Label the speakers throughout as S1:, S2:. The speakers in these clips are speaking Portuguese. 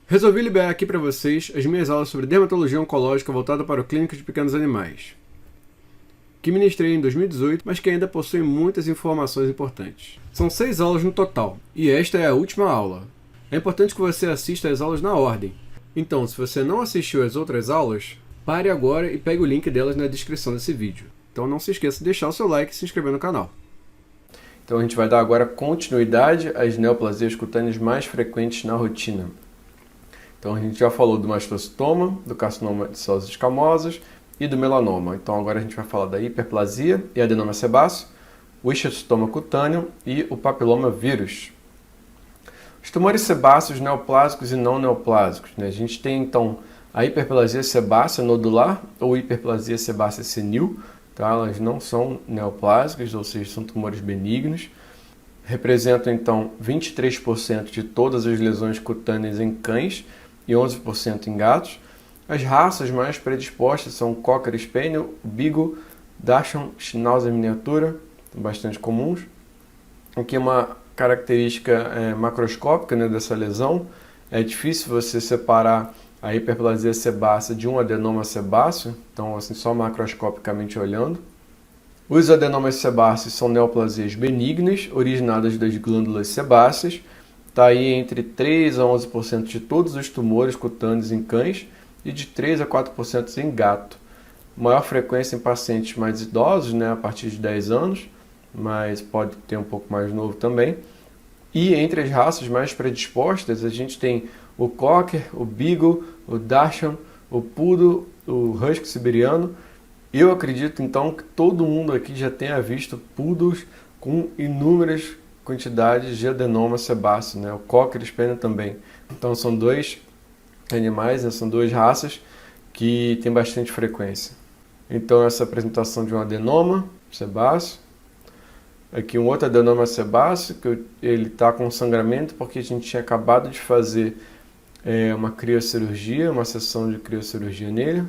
S1: Resolvi liberar aqui para vocês as minhas aulas sobre dermatologia oncológica voltada para o clínico de pequenos animais, que ministrei em 2018, mas que ainda possui muitas informações importantes. São 6 aulas no total, e esta é a última aula. É importante que você assista às aulas na ordem. Então, se você não assistiu às outras aulas, pare agora e pegue o link delas na descrição desse vídeo. Então não se esqueça de deixar o seu like e se inscrever no canal. Então a gente vai dar agora continuidade às neoplasias cutâneas mais frequentes na rotina. Então a gente já falou do mastocitoma, do carcinoma de células escamosas e do melanoma. Então agora a gente vai falar da hiperplasia e adenoma sebáceo, o histiocytoma cutâneo e o papiloma vírus. Os tumores sebáceos neoplásicos e não neoplásicos, né? A gente tem então a hiperplasia sebácea nodular ou hiperplasia sebácea senil, tá? Elas não são neoplásicas, ou seja, são tumores benignos. Representam então 23% de todas as lesões cutâneas em cães e 11% em gatos. As raças mais predispostas são o Cocker Spaniel, o Beagle, Dachshund, Schnauzer miniatura, bastante comuns. Aqui é uma característica macroscópica, né, dessa lesão. É difícil você separar a hiperplasia sebácea de um adenoma sebáceo, então assim, só macroscopicamente olhando. Os adenomas sebáceos são neoplasias benignas, originadas das glândulas sebáceas. Está aí entre 3 a 11% de todos os tumores cutâneos em cães e de 3 a 4% em gato. Maior frequência em pacientes mais idosos, né, a partir de 10 anos, mas pode ter um pouco mais novo também. E entre as raças mais predispostas, a gente tem o Cocker, o Beagle, o Dachshund, o Poodle, o Husky siberiano. Eu acredito então que todo mundo aqui já tenha visto poodles com inúmeras quantidades de adenoma sebáceo, né? O Cocker Spaniel também. Então são dois animais, né? São duas raças que têm bastante frequência. Então essa apresentação de um adenoma sebáceo. Aqui um outro adenoma sebáceo, que ele está com sangramento porque a gente tinha acabado de fazer uma criocirurgia, uma sessão de criocirurgia nele.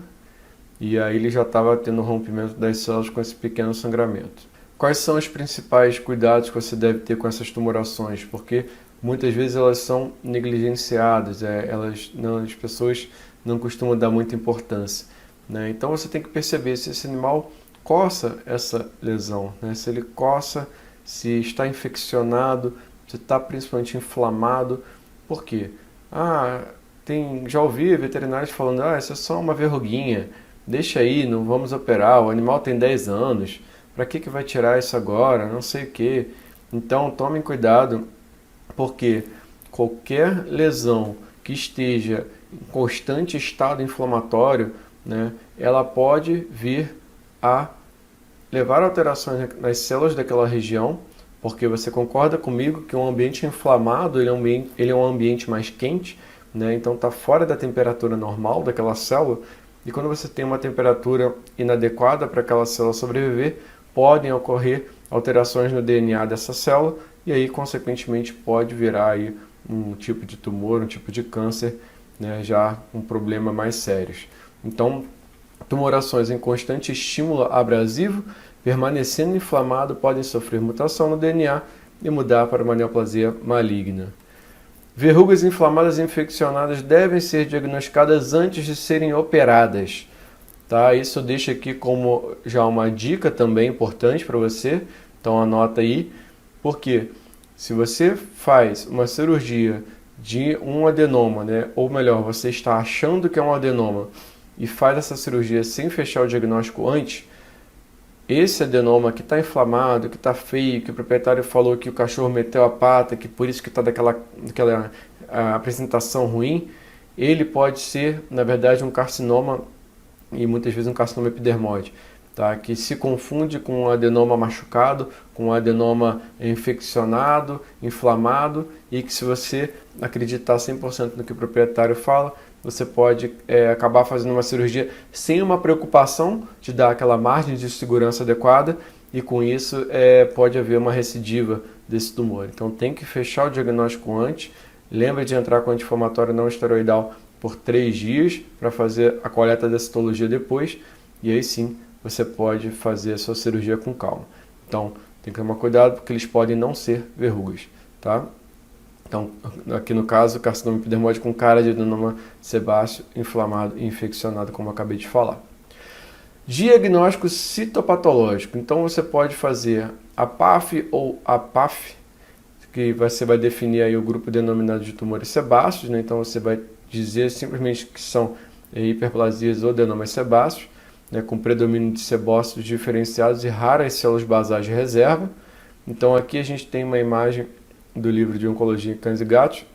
S1: E aí ele já estava tendo rompimento das células com esse pequeno sangramento. Quais são os principais cuidados que você deve ter com essas tumorações? Porque muitas vezes elas são negligenciadas, as pessoas não costumam dar muita importância, né? Então você tem que perceber se esse animal coça essa lesão, né? Se ele coça, se está infeccionado, se está principalmente inflamado. Por quê? Já ouvi veterinários falando, isso é só uma verruguinha, deixa aí, não vamos operar, o animal tem 10 anos, para que vai tirar isso agora, não sei o que. Então tomem cuidado, porque qualquer lesão que esteja em constante estado inflamatório, né, ela pode vir a levar alterações nas células daquela região, porque você concorda comigo que um ambiente inflamado ele é um ambiente mais quente, né, então está fora da temperatura normal daquela célula. E quando você tem uma temperatura inadequada para aquela célula sobreviver, podem ocorrer alterações no DNA dessa célula e aí, consequentemente, pode virar aí um tipo de tumor, um tipo de câncer, né, já com problemas mais sérios. Então, tumorações em constante estímulo abrasivo, permanecendo inflamado, podem sofrer mutação no DNA e mudar para uma neoplasia maligna. Verrugas inflamadas e infeccionadas devem ser diagnosticadas antes de serem operadas. Tá? Isso eu deixo aqui como já uma dica também importante para você. Então anota aí, porque se você faz uma cirurgia de um adenoma, né? Ou melhor, você está achando que é um adenoma e faz essa cirurgia sem fechar o diagnóstico antes, esse adenoma que está inflamado, que está feio, que o proprietário falou que o cachorro meteu a pata, que por isso que está daquela apresentação ruim, ele pode ser, na verdade, um carcinoma e muitas vezes um carcinoma epidermoide, tá? Que se confunde com um adenoma machucado, com um adenoma infeccionado, inflamado, e que se você acreditar 100% no que o proprietário fala, você pode acabar fazendo uma cirurgia sem uma preocupação de dar aquela margem de segurança adequada e com isso pode haver uma recidiva desse tumor. Então tem que fechar o diagnóstico antes, lembra de entrar com anti-inflamatório não esteroidal por 3 dias para fazer a coleta da citologia depois e aí sim você pode fazer a sua cirurgia com calma. Então tem que tomar cuidado porque eles podem não ser verrugas, tá? Então, aqui no caso, carcinoma epidermoide com cara de adenoma sebáceo inflamado e infeccionado, como eu acabei de falar. Diagnóstico citopatológico. Então, você pode fazer a PAF ou a PAF, que você vai definir aí o grupo denominado de tumores sebáceos, né? Então, você vai dizer simplesmente que são hiperplasias ou adenomas sebáceos, né, com predomínio de sebócitos diferenciados e raras células basais de reserva. Então, aqui a gente tem uma imagem do livro de Oncologia em Cães e Gatos,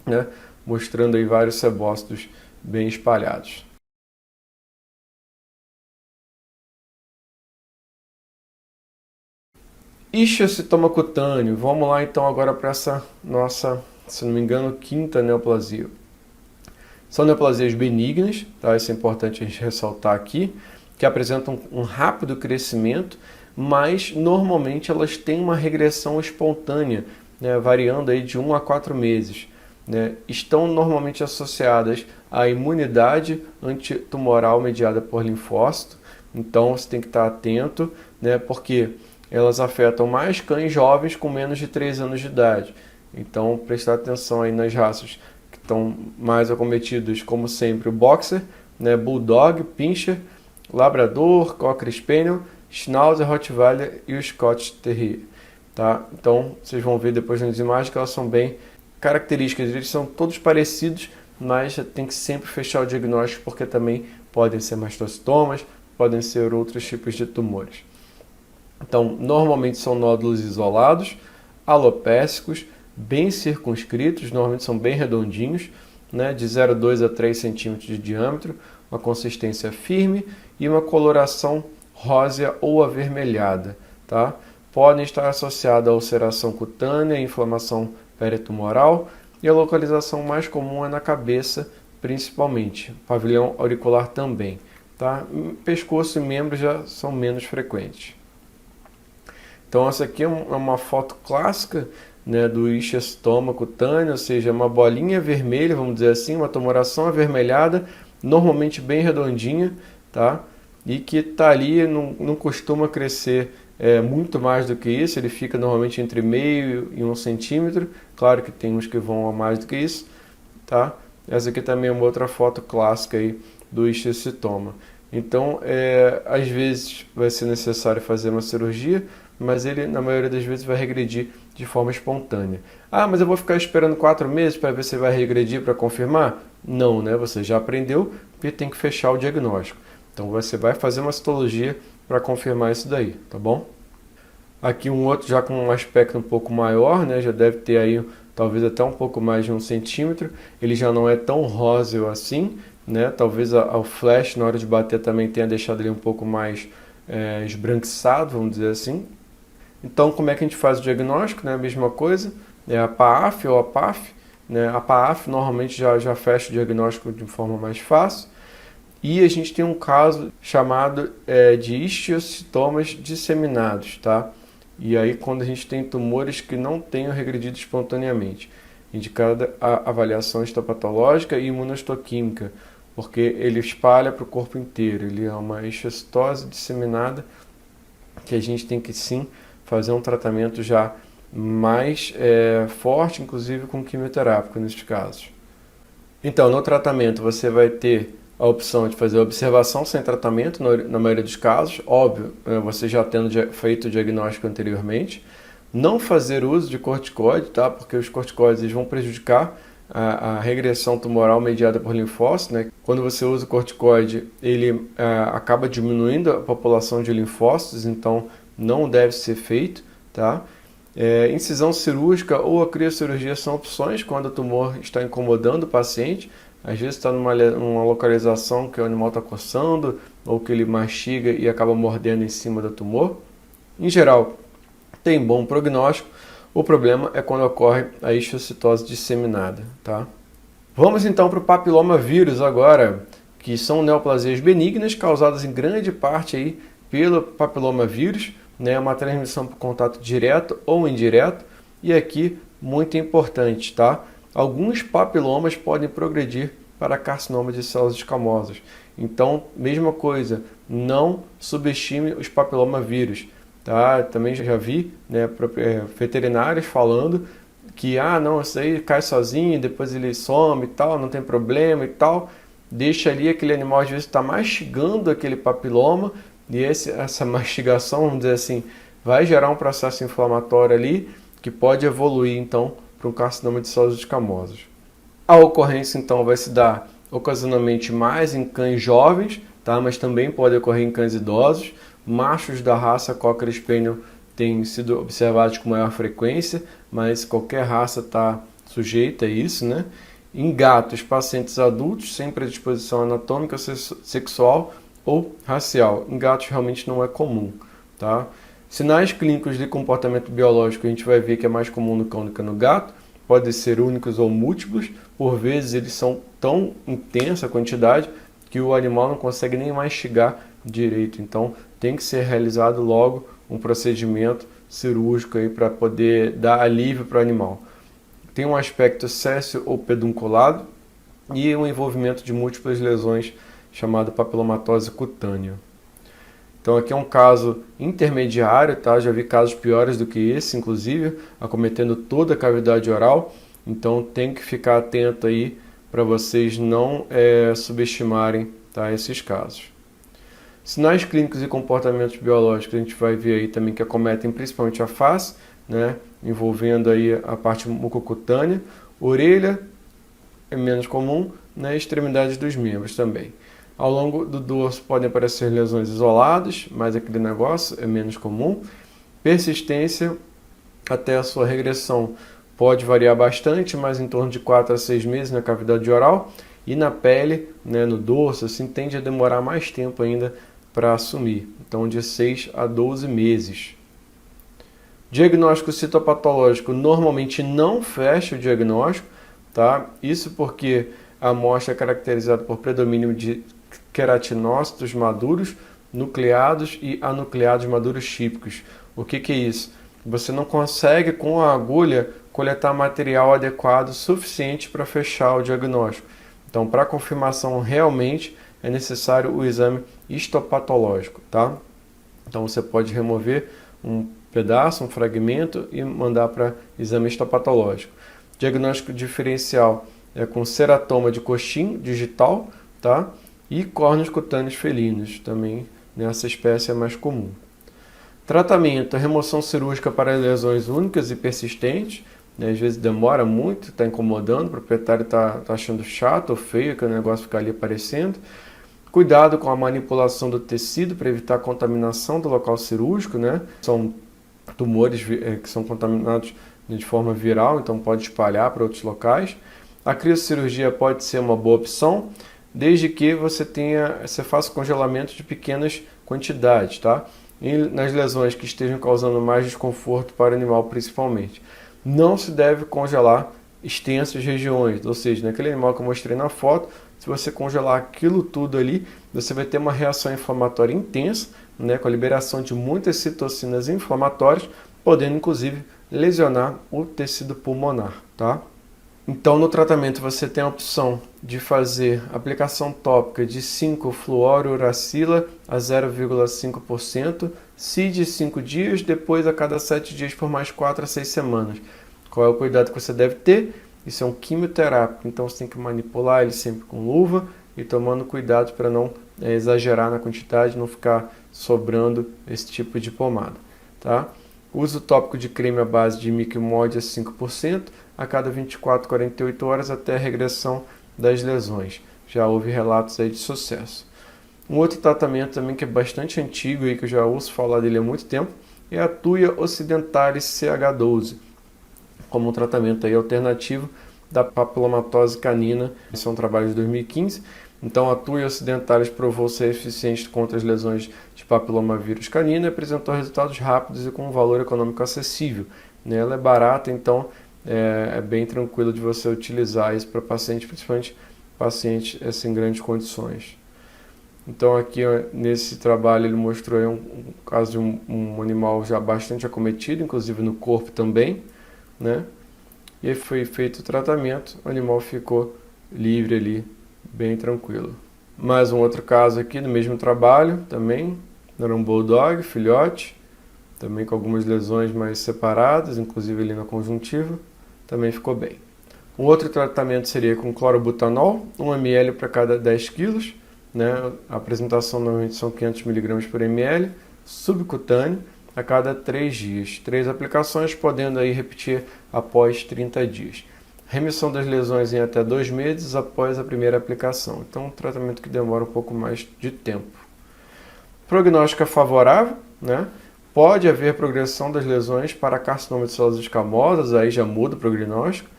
S1: né, mostrando aí vários sebócitos bem espalhados. Ischiocitoma cutâneo. Vamos lá então agora para essa nossa, se não me engano, quinta neoplasia. São neoplasias benignas, tá? Isso é importante a gente ressaltar aqui, que apresentam um rápido crescimento, mas normalmente elas têm uma regressão espontânea, né, variando aí de 1 a 4 meses. Né? Estão normalmente associadas à imunidade antitumoral mediada por linfócito, então você tem que estar atento, né, porque elas afetam mais cães jovens com menos de 3 anos de idade. Então, prestar atenção aí nas raças que estão mais acometidas, como sempre, o Boxer, né, Bulldog, Pinscher, Labrador, Cocker Spaniel, Schnauzer, Rottweiler e o Scotch Terrier. Tá? Então, vocês vão ver depois nas imagens que elas são bem características. Eles são todos parecidos, mas tem que sempre fechar o diagnóstico, porque também podem ser mastocitomas, podem ser outros tipos de tumores. Então, normalmente são nódulos isolados, alopécicos, bem circunscritos, normalmente são bem redondinhos, né, de 0,2 a 3 centímetros de diâmetro, uma consistência firme e uma coloração rósea ou avermelhada. Tá? Podem estar associadas a ulceração cutânea, inflamação peritumoral, e a localização mais comum é na cabeça, principalmente, pavilhão auricular também. Tá? Pescoço e membros já são menos frequentes. Então essa aqui é uma foto clássica, né, do ischiostoma cutâneo, ou seja, uma bolinha vermelha, vamos dizer assim, uma tumoração avermelhada, normalmente bem redondinha, tá? E que está ali, não costuma crescer muito mais do que isso, ele fica normalmente entre meio e 1 centímetro, claro que tem uns que vão a mais do que isso, tá? Essa aqui também é uma outra foto clássica aí do ischiostoma. Então, às vezes vai ser necessário fazer uma cirurgia, mas ele, na maioria das vezes, vai regredir de forma espontânea. Ah, mas eu vou ficar esperando 4 meses para ver se vai regredir para confirmar? Não, né? Você já aprendeu e tem que fechar o diagnóstico. Então, você vai fazer uma citologia para confirmar isso daí, tá bom? Aqui um outro já com um aspecto um pouco maior, né? Já deve ter aí talvez até um pouco mais de 1 centímetro. Ele já não é tão róseo assim, né? Talvez o flash na hora de bater também tenha deixado ele um pouco mais esbranquiçado, vamos dizer assim. Então, como é que a gente faz o diagnóstico? Né? A mesma coisa, é a PAF ou a PAF. Né? A PAF normalmente já fecha o diagnóstico de forma mais fácil. E a gente tem um caso chamado de ischiocitomas disseminados, tá? E aí quando a gente tem tumores que não tenham regredido espontaneamente, indicada a avaliação histopatológica e imunohistoquímica, porque ele espalha para o corpo inteiro, ele é uma ischiocitose disseminada que a gente tem que sim fazer um tratamento já mais forte, inclusive com quimioterápico nesses casos. Então, no tratamento você vai ter a opção de fazer observação sem tratamento, na maioria dos casos, óbvio, você já tendo feito o diagnóstico anteriormente. Não fazer uso de corticoide, tá? Porque os corticoides vão prejudicar a regressão tumoral mediada por linfócitos, né? Quando você usa o corticoide, ele acaba diminuindo a população de linfócitos, então não deve ser feito, tá? Incisão cirúrgica ou a criocirurgia são opções quando o tumor está incomodando o paciente. Às vezes está numa localização que o animal está coçando ou que ele mastiga e acaba mordendo em cima do tumor. Em geral, tem bom prognóstico. O problema é quando ocorre a ischiocitose disseminada. Tá? Vamos então para o papilomavírus agora, que são neoplasias benignas causadas em grande parte aí pelo papilomavírus, né? Uma transmissão por contato direto ou indireto. E aqui, muito importante, tá? Alguns papilomas podem progredir para carcinoma de células escamosas. Então, mesma coisa, não subestime os papilomavírus. Tá? Também já vi, né, veterinários falando que, não, isso aí cai sozinho, depois ele some e tal, não tem problema e tal. Deixa ali aquele animal, às vezes, está mastigando aquele papiloma, e essa mastigação, vamos dizer assim, vai gerar um processo inflamatório ali, que pode evoluir, então, para um carcinoma de células escamosas. A ocorrência, então, vai se dar ocasionalmente mais em cães jovens, tá? Mas também pode ocorrer em cães idosos. Machos da raça Cocker Spaniel têm sido observados com maior frequência, mas qualquer raça está sujeita a isso, né? Em gatos, pacientes adultos, sem predisposição anatômica, sexual ou racial. Em gatos realmente não é comum, tá? Sinais clínicos de comportamento biológico a gente vai ver que é mais comum no cão do que no gato. Podem ser únicos ou múltiplos. Por vezes eles são tão intensa a quantidade que o animal não consegue nem mastigar direito. Então tem que ser realizado logo um procedimento cirúrgico aí para poder dar alívio para o animal. Tem um aspecto césseo ou pedunculado e um envolvimento de múltiplas lesões chamado papilomatose cutânea. Então aqui é um caso intermediário, tá? Já vi casos piores do que esse, inclusive, acometendo toda a cavidade oral. Então tem que ficar atento aí para vocês não subestimarem, tá, esses casos. Sinais clínicos e comportamentos biológicos a gente vai ver aí também que acometem principalmente a face, né, envolvendo aí a parte mucocutânea, orelha é menos comum, né, extremidades dos membros também. Ao longo do dorso podem aparecer lesões isoladas, mas aquele negócio é menos comum. Persistência até a sua regressão pode variar bastante, mas em torno de 4 a 6 meses na cavidade oral. E na pele, né, no dorso, assim, tende a demorar mais tempo ainda para assumir. Então, de 6 a 12 meses. Diagnóstico citopatológico normalmente não fecha o diagnóstico, tá? Isso porque a amostra é caracterizada por predomínio de queratinócitos maduros, nucleados e anucleados maduros típicos. O que é isso? Você não consegue, com a agulha, coletar material adequado suficiente para fechar o diagnóstico. Então, para confirmação realmente é necessário o exame histopatológico, tá? Então, você pode remover um pedaço, um fragmento e mandar para exame histopatológico. Diagnóstico diferencial é com ceratoma de Cochin digital, tá? E córneos cutâneos felinos, também nessa espécie é mais comum. Tratamento, remoção cirúrgica para lesões únicas e persistentes, né? Às vezes demora muito, está incomodando, o proprietário está achando chato ou feio que o negócio fica ali aparecendo. Cuidado com a manipulação do tecido para evitar a contaminação do local cirúrgico, né? São tumores que são contaminados de forma viral, então pode espalhar para outros locais. A criocirurgia pode ser uma boa opção, desde que você faça congelamento de pequenas quantidades, tá? E nas lesões que estejam causando mais desconforto para o animal, principalmente. Não se deve congelar extensas regiões, ou seja, naquele animal que eu mostrei na foto, se você congelar aquilo tudo ali, você vai ter uma reação inflamatória intensa, né, com a liberação de muitas citocinas inflamatórias, podendo inclusive lesionar o tecido pulmonar, tá? Então, no tratamento você tem a opção de fazer aplicação tópica de 5-fluorouracila a 0,5%, se de 5 dias, depois a cada 7 dias por mais 4 a 6 semanas. Qual é o cuidado que você deve ter? Isso é um quimioterápico, então você tem que manipular ele sempre com luva e tomando cuidado para não exagerar na quantidade, não ficar sobrando esse tipo de pomada, tá? Uso tópico de creme à base de miquimod a 5% a cada 24 a 48 horas até a regressão das lesões. Já houve relatos aí de sucesso. Um outro tratamento também que é bastante antigo e que eu já ouço falar dele há muito tempo é a Thuja occidentalis CH12, como um tratamento aí alternativo da papilomatose canina. Esse é um trabalho de 2015. Então, a Thuja occidentalis provou ser eficiente contra as lesões de papilomavírus canino e apresentou resultados rápidos e com um valor econômico acessível, né? Ela é barata, então é bem tranquilo de você utilizar isso para pacientes, principalmente pacientes em grandes condições. Então, aqui nesse trabalho ele mostrou aí um caso de um animal já bastante acometido, inclusive no corpo também, né? E foi feito o tratamento, o animal ficou livre ali, bem tranquilo. Mais um outro caso aqui do mesmo trabalho, também era um bulldog, filhote, também com algumas lesões mais separadas, inclusive ali na conjuntiva, também ficou bem. O outro tratamento seria com clorobutanol, 1 ml para cada 10 kg, né? A apresentação normalmente são 500 mg por ml, subcutâneo, a cada 3 dias. 3 aplicações, podendo aí repetir após 30 dias. Remissão das lesões em até 2 meses após a primeira aplicação. Então, um tratamento que demora um pouco mais de tempo. Prognóstico é favorável, né? Pode haver progressão das lesões para carcinoma de células escamosas, aí já muda o prognóstico,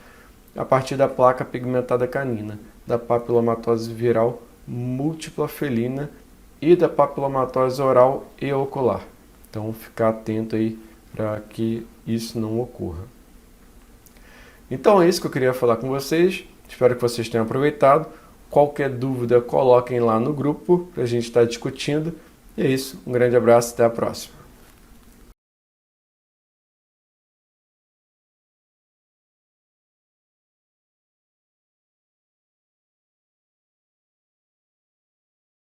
S1: a partir da placa pigmentada canina, da papilomatose viral múltipla felina e da papilomatose oral e ocular. Então, ficar atento aí para que isso não ocorra. Então, é isso que eu queria falar com vocês. Espero que vocês tenham aproveitado. Qualquer dúvida, coloquem lá no grupo para a gente estar discutindo. E é isso. Um grande abraço e até a próxima.